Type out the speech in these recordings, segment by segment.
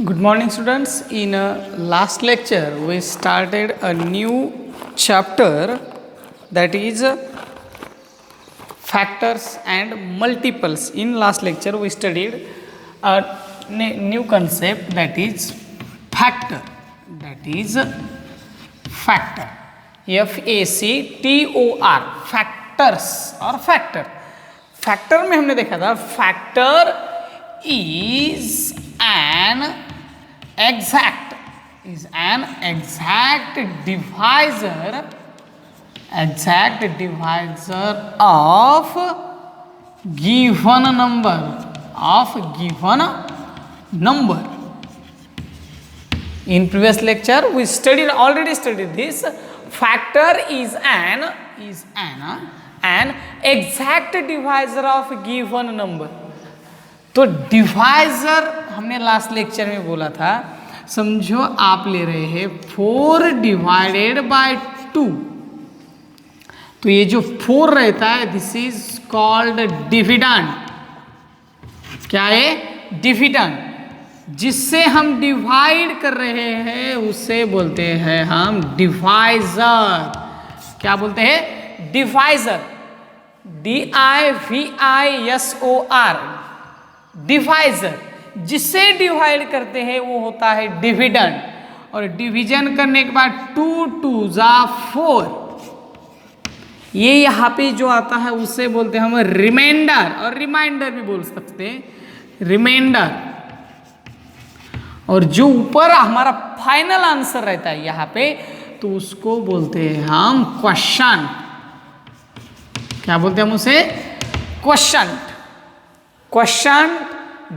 Good morning, students. In last lecture, we started a new chapter, that is factors and multiples. In last lecture, we studied a new concept, that is factor. That is factor. FACTOR. Factors or factor. Factor में हमने देखा था factor is an exact divisor of given number. In previous lecture we already studied this. Factor is an exact divisor of given number. तो divisor हमने last lecture में बोला था, समझो आप ले रहे हैं 4 डिवाइडेड बाय 2, तो ये जो 4 रहता है दिस इज कॉल्ड डिविडेंड. क्या है? डिविडेंड. जिससे हम डिवाइड कर रहे हैं उसे बोलते हैं हम डिवाइजर. क्या बोलते हैं? डिवाइजर. DIVISOR. डिवाइजर. जिससे डिवाइड करते हैं वो होता है डिविडेंड. और डिवीजन करने के बाद 2 2 जा 4, ये यहाँ पे जो आता है उससे बोलते हैं हम रिमाइंडर, और रिमाइंडर भी बोल सकते हैं, रिमाइंडर. और जो ऊपर हमारा फाइनल आंसर रहता है यहाँ पे, तो उसको बोलते हैं हम क्वेश्चन. क्या बोलते हैं हम उसे? Question. Question,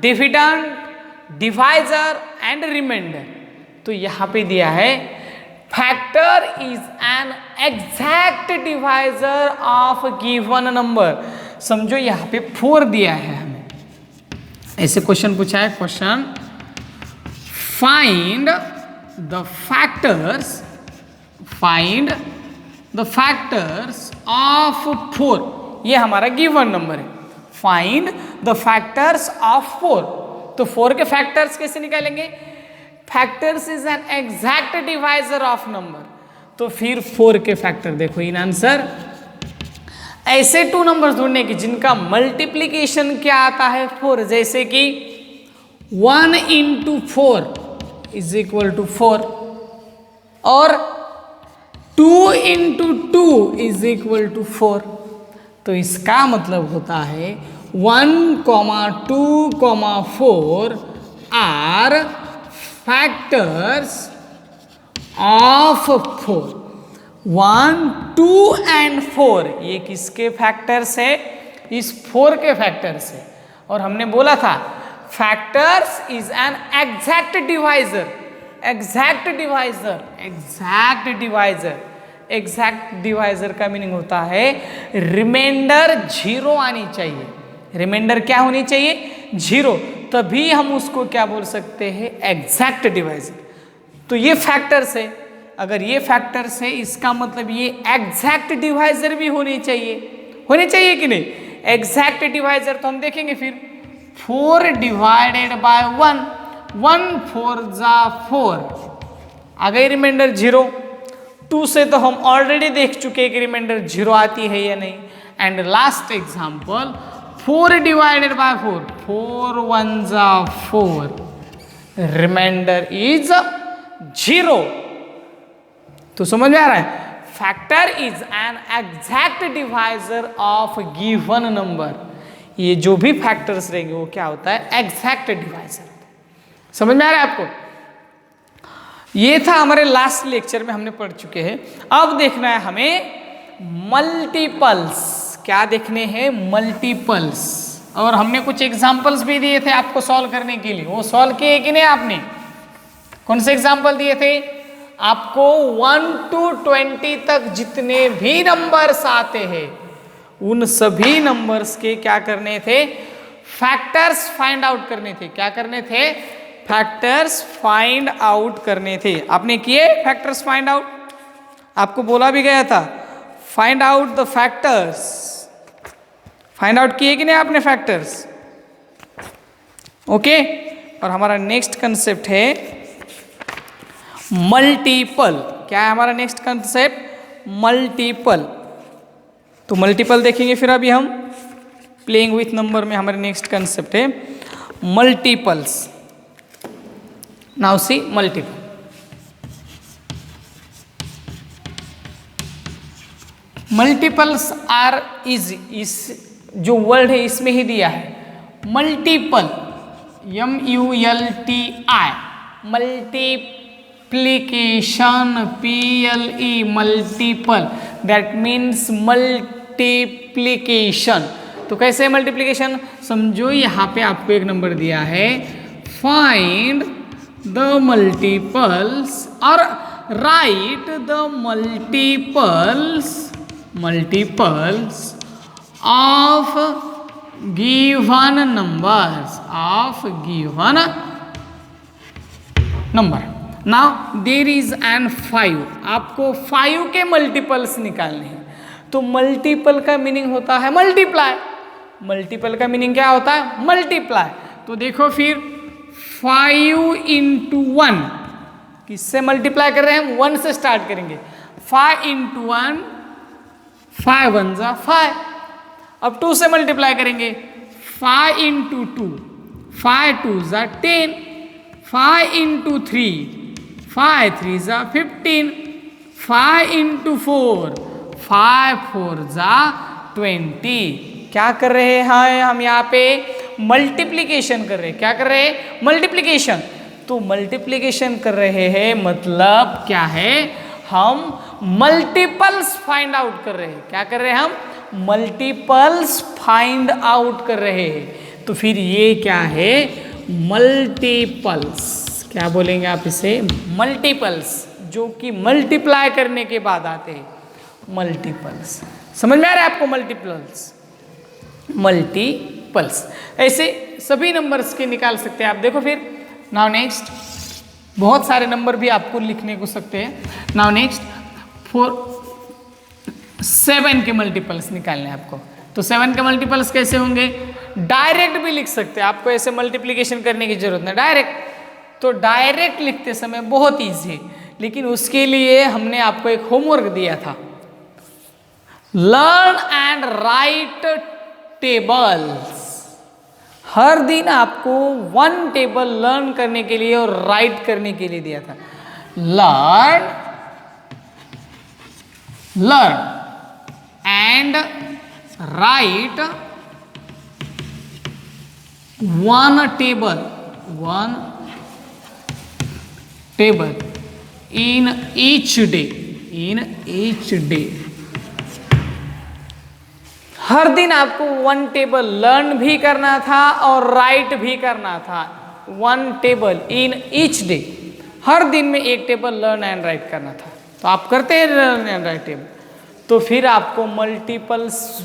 dividend, divisor and remainder. तो यहां पे दिया है factor is an exact divisor of given number. समझो यहां पे 4 दिया है हमें, ऐसे क्वेश्चन पूछा है. Question find the factors of 4. ये हमारा गिवन नंबर है. Find the factors of 4. तो 4 के फैक्टर्स कैसे निकालेंगे? Factors is an exact divisor of number. तो फिर 4 के फैक्टर देखो इन आंसर. ऐसे 2 नंबर्स ढूंढने की जिनका मल्टीप्लीकेशन क्या आता है 4. जैसे कि 1 into 4 इज इक्वल टू 4, और 2 into 2 इज इक्वल टू 4. तो इसका मतलब होता है 1, 2, 4 आर फैक्टर्स ऑफ 4. 1, 2 and 4 ये किसके फैक्टर्स है? इस 4 के फैक्टर्स है. और हमने बोला था factors is an exact divisor. Exact divisor का मीनिंग होता है रिमाइंडर 0 आनी चाहिए. रिमाइंडर क्या होनी चाहिए? 0. तभी हम उसको क्या बोल सकते हैं? Exact divisor. तो ये फैक्टर्स है. अगर ये फैक्टर्स है इसका मतलब ये एग्जैक्ट डिवाइजर भी होनी चाहिए कि नहीं? एग्जैक्ट डिवाइजर तो हम देखेंगे फिर. 4 डिवाइडेड बाय 1, 1 4 जा 4, आ गई रिमाइंडर 0. 2 से तो हम ऑलरेडी देख चुके हैं कि रिमाइंडर 0 आती है या नहीं. And last example 4 divided by 4, 4 1 जा 4, रिमाइंडर इज 0. तो समझ में आ रहा है? Factor is an exact divisor of given number. ये जो भी फैक्टर्स रहेंगे वो क्या होता है? Exact divisor. समझ में आ रहा है आपको? ये था हमारे लास्ट लेक्चर में हमने पढ़ चुके हैं. अब देखना है हमें मल्टीपल्स. क्या देखने हैं? मल्टीपल्स. और हमने कुछ एग्जाम्पल्स भी दिए थे आपको सॉल्व करने के लिए. वो सॉल्व किए कि नहीं आपने? कौन से एग्जाम्पल दिए थे आपको? 1 to 20 तक जितने भी नंबर्स आते हैं उन सभी नंबर्स के क्या करने थे? फैक्टर्स फाइंड आउट करने थे. क्या करने थे? फैक्टर्स फाइंड आउट करने थे. आपने किए फैक्टर्स फाइंड आउट? आपको बोला भी गया था find out the factors. Find out किए कि नहीं आपने फैक्टर्स? ओके, और हमारा नेक्स्ट कंसेप्ट है मल्टीपल। क्या है हमारा नेक्स्ट कंसेप्ट? मल्टीपल। तो मल्टीपल देखेंगे फिर अभी हम प्लेइंग विथ नंबर में हमारे नेक्स्ट कंसेप्ट है multiples. Now see multiple. Multiples are easy, इस जो वर्ड है इसमें ही दिया है multiple, MULTI, multiplication, PLE, multiple, that means multiplication. तो कैसे है मल्टीप्लीकेशन? समझो यहाँ पे आपको एक नंबर दिया है, फाइंड द मल्टीपल्स और right the multiples of given numbers, of given number. Now there is an 5, आपको 5 के मल्टीपल्स निकालने हैं। तो मल्टीपल का मीनिंग होता है मल्टीप्लाई। मल्टीपल का मीनिंग क्या होता है? मल्टीप्लाई। तो देखो फिर 5 into 1 किससे मल्टीप्लाई कर रहे हैं हम? 1 से स्टार्ट करेंगे। 5 into 1, 5 1 जा 5। अब 2 से मल्टीप्लाई करेंगे, 5 into 2, 5 2 जा 10, 5 into 3, 5 3 जा 15, 5 into 4, 5 4 जा 20। क्या कर रहे हैं हम यहाँ पे? मल्टीप्लीकेशन कर रहे हैं। क्या कर रहे हैं? मल्टीप्लीकेशन। तो मल्टीप्लीकेशन कर रहे हैं मतलब क्या है? हम मल्टीपल्स फाइंड आउट कर रहे हैं। क्या कर रहे हैं हम? मल्टीपल्स फाइंड आउट कर रहे हैं। तो फिर ये क्या है? मल्टीपल्स। क्या बोलेंगे आप इसे? मल्टीपल्स, जो कि मल्टीप्लाई करने के बाद आते हैं मल्टीपल्स। समझ में आ रहा है आपको? मल्टीपल्स ऐसे सभी नंबर्स के निकाल सकते हैं आप। देखो फिर नाउ नेक्स्ट, बहुत सारे नंबर भी आपको लिखने को सकते हैं। नाउ नेक्स्ट 7 के मल्टीपल्स निकालने हैं आपको। तो 7 के मल्टीपल्स कैसे होंगे? डायरेक्ट भी लिख सकते हैं, आपको ऐसे मल्टीप्लिकेशन करने की जरूरत नहीं, डायरेक्ट। तो डायरेक्ट लिखते समय बहुत ईजी है, लेकिन उसके लिए हमने आपको एक होमवर्क दिया था, लर्न एंड राइट टेबल्स। हर दिन आपको 1 टेबल लर्न करने के लिए और राइट करने के लिए दिया था। Learn and write 1 table in each day। हर दिन आपको 1 टेबल लर्न भी करना था और राइट भी करना था। 1 टेबल इन ईच डे, हर दिन में 1 टेबल लर्न एंड राइट करना था। तो आप करते हैं लर्न एंड राइट टेबल, तो फिर आपको मल्टीपल्स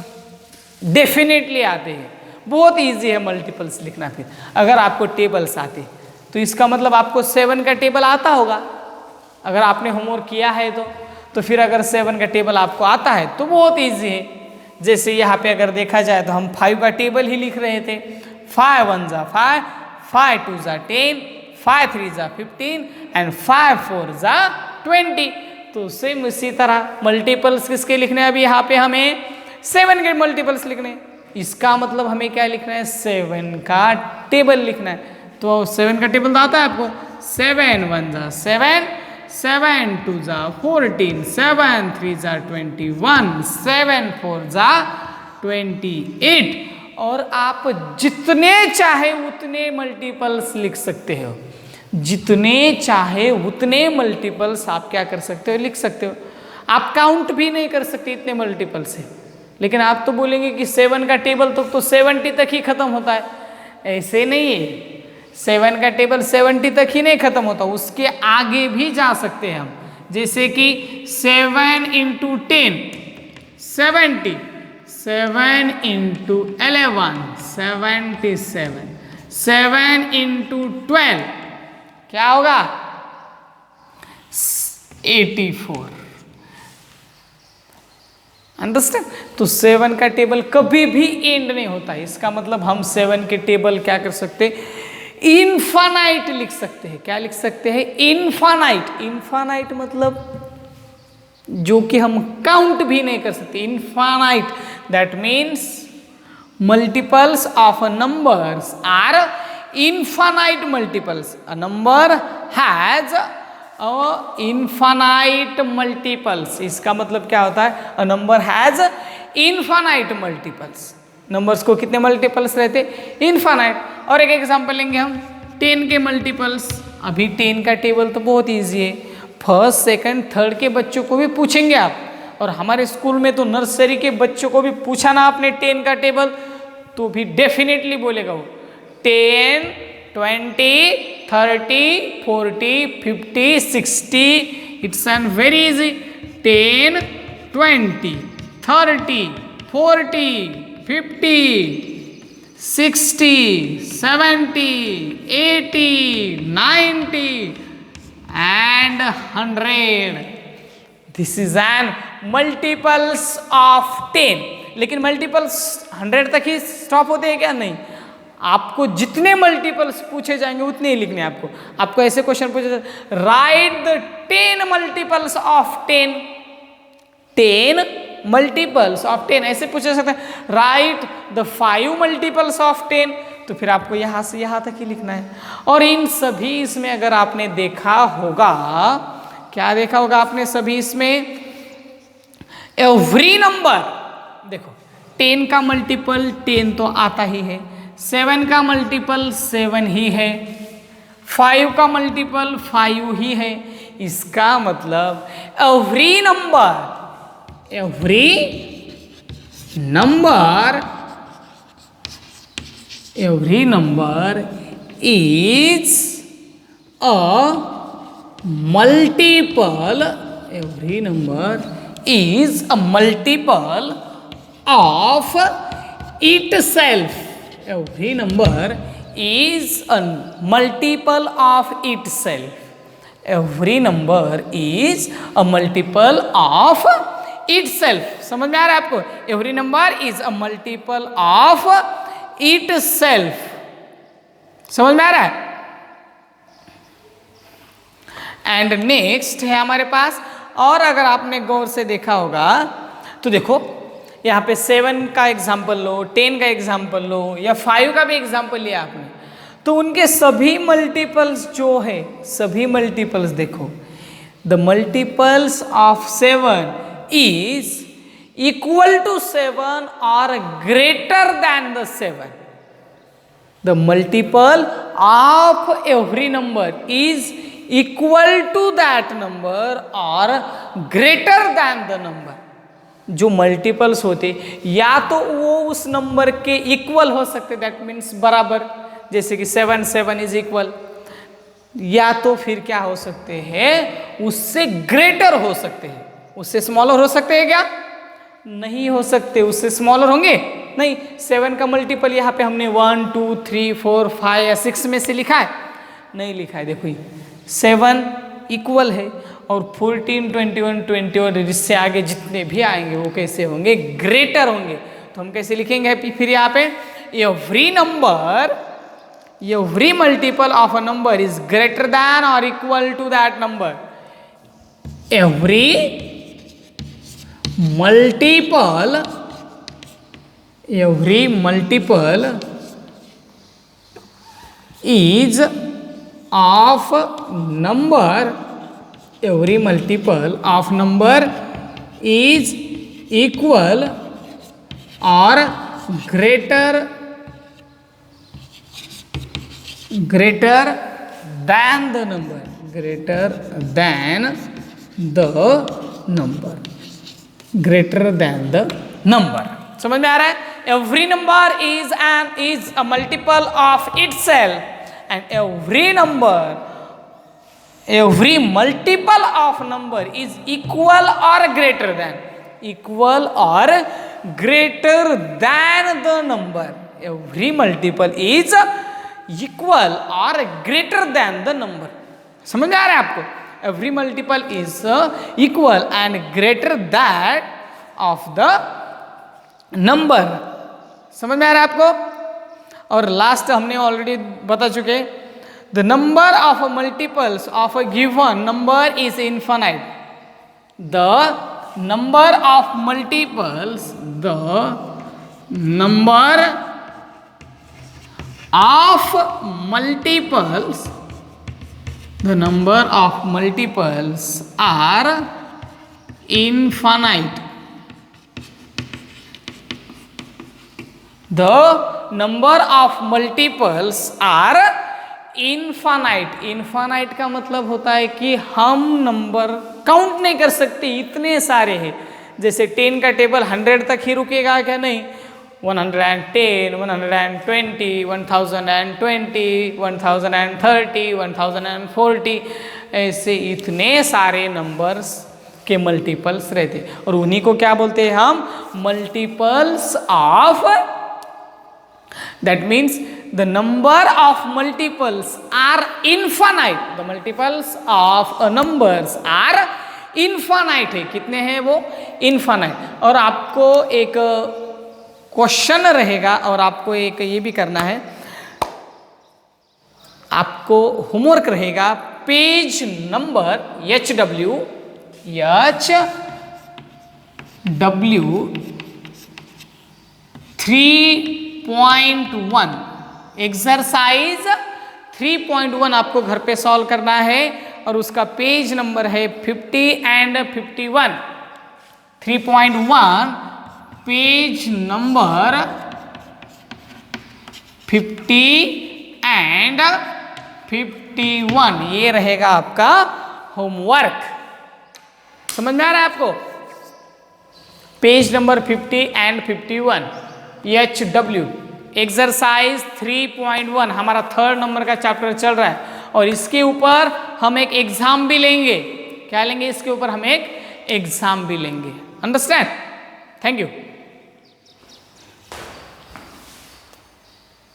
डेफिनेटली आते हैं। बहुत इजी है मल्टीपल्स लिखना। फिर अगर आपको टेबल्स आते तो इसका मतलब आपको 7 का टेबल आता होगा, अगर आपने होमवर्क किया है तो फिर अगर 7 का टेबल आपको आता है तो बहुत इजी है। जैसे यहाँ पे अगर देखा जाए तो हम 5 का टेबल ही लिख रहे थे। 5 1 जा 5, 5 2 जा 10, 5 3 जा 15 एंड 5 4 जा 20। तो सेम इसी तरह मल्टीपल्स किसके लिखने हैं? अभी यहाँ पे हमें 7 के मल्टीपल्स लिखने हैं। इसका मतलब हमें क्या लिखना है? 7 का टेबल लिखना है। तो 7 का टेबल तो आता है आपको। 7 1 जा 7, 7 2 जा 14, 7 3 जा 21, 7 4 जा 28। और आप जितने चाहे उतने मल्टीपल्स लिख सकते हो। जितने चाहे उतने मल्टीपल्स आप क्या कर सकते हो? लिख सकते हो। आप काउंट भी नहीं कर सकते इतने मल्टीपल्स है। लेकिन आप तो बोलेंगे कि 7 का टेबल तो 70 तक ही खत्म होता है। ऐसे नहीं है, 7 का टेबल 70 तक ही नहीं खत्म होता, उसके आगे भी जा सकते हैं हम। जैसे कि 7 into 10 70, 7 into 11 77, 7 into 12 क्या होगा? 84। अंडरस्टैंड? तो 7 का टेबल कभी भी एंड नहीं होता है। इसका मतलब हम 7 के टेबल क्या कर सकते? इनफानाइट लिख सकते हैं। क्या लिख सकते हैं? इनफानाइट। इनफानाइट मतलब जो कि हम काउंट भी नहीं कर सकते। Infinite that means multiples of numbers are infinite multiples. A number has infinite multiples. इसका मतलब क्या होता है? A number has infinite multiples. Numbers को कितने मल्टीपल्स रहते? इनफाइनाइट। और एक एग्जांपल लेंगे हम 10 के मल्टीपल्स। अभी 10 का टेबल तो बहुत इजी है, फर्स्ट सेकंड थर्ड के बच्चों को भी पूछेंगे आप, और हमारे स्कूल में तो नर्सरी के बच्चों को भी पूछा ना आपने 10 का टेबल, तो भी डेफिनेटली बोलेगा वो 10, 20, 30, 40, 50, 60। It's an very easy. 10, 20, 30, 40, 50, 60, 70, 80, 90 and 100. This is an multiples of 10। लेकिन मल्टीपल्स 100 तक ही स्टॉप होते हैं क्या? नहीं, आपको जितने मल्टीपल्स पूछे जाएंगे उतने ही लिखने हैं आपको। आपको ऐसे क्वेश्चन पूछे जाए, right the 10 multiples of 10। 10 multiples of 10 ऐसे पूछा सकता है। Right the 5 multiples of 10। तो फिर आपको यहां से यहां तक ही लिखना है। और इन सभी इसमें अगर आपने देखा होगा, क्या देखा होगा आपने सभी इसमें? एवरी नंबर, देखो 10 का मल्टीपल 10 तो आता ही है, 7 का मल्टीपल 7 ही है, 5 का मल्टीपल 5 ही है। इसका मतलब every number is a multiple, every number is a multiple of itself. Every number is a multiple of itself. Every number is a multiple of itself. समझ में आ रहा है आपको? Every number is a multiple of itself. समझ में आ रहा है? And next है हमारे पास, और अगर आपने गौर से देखा होगा तो देखो यहाँ पे 7 का एग्जाम्पल लो, 10 का एग्जाम्पल लो, या 5 का भी एग्जाम्पल लिया आपने, तो उनके सभी मल्टीपल्स जो है, सभी मल्टीपल्स देखो, the multiples of 7 is equal to 7 और greater than the 7. The multiple of every number is equal to that number or greater than the number. जो मल्टीपल्स होते या तो वो उस नंबर के इक्वल हो सकते, दैट मीन्स बराबर, जैसे कि 7 7 इज इक्वल, या तो फिर क्या हो सकते हैं, उससे ग्रेटर हो सकते हैं। उससे स्मॉलर हो सकते हैं क्या? नहीं हो सकते। उससे स्मॉलर होंगे नहीं। 7 का मल्टीपल यहाँ पे हमने 1 2 3 4 5 या 6 में से लिखा है? नहीं लिखा है। देखो 7 इक्वल है, और 14 21 20 और इससे आगे जितने भी आएंगे वो कैसे होंगे? ग्रेटर होंगे। तो हम कैसे लिखेंगे फिर यहाँ पे? Every multiple of a number is greater than और equal to that number. Every multiple is of number, every multiple of number is equal or greater than the number, greater than the number. समझ में आ रहा है? Every number is a multiple of itself, and every multiple of number is equal or greater than the number. Every multiple is equal or greater than the number. समझ में आ रहा है आपको? Every multiple is equal and greater that of the number. समझ में आ रहा है आपको? और लास्ट हमने ऑलरेडी बता चुके, the number of multiples of a given number is infinite. The number of multiples, the number of multiples, the number of multiples are infinite. The number of multiples are infinite. Infinite का मतलब होता है कि हम number count नहीं कर सकते, इतने सारे हैं. जैसे 10 का टेबल 100 तक ही रुकेगा क्या? नहीं. 110, 120, 1020, 1030, 1040, ऐसे इतने सारे नंबर्स के मल्टीपल्स रहते, और उन्हीं को क्या बोलते हैं हम? Multiples of. That means the number of multiples are infinite. The multiples of a numbers are infinite है. कितने हैं वो? इनफाइनाइट. और आपको एक क्वेश्चन रहेगा, और आपको एक ये भी करना है, आपको होमवर्क रहेगा. पेज नंबर HW 3.1, एक्सरसाइज 3.1 आपको घर पे सॉल्व करना है, और उसका पेज नंबर है 50 एंड 51. 3.1 पेज नंबर 50 एंड 51, ये रहेगा आपका होमवर्क. समझ में आ रहा है आपको? Page number 50 and 51, HW exercise 3.1 हमारा 3rd नंबर का चैप्टर चल रहा है, और इसके ऊपर हम एक एग्जाम भी लेंगे. क्या लेंगे? इसके ऊपर हम एक एग्जाम भी लेंगे. अंडरस्टैंड? Thank you.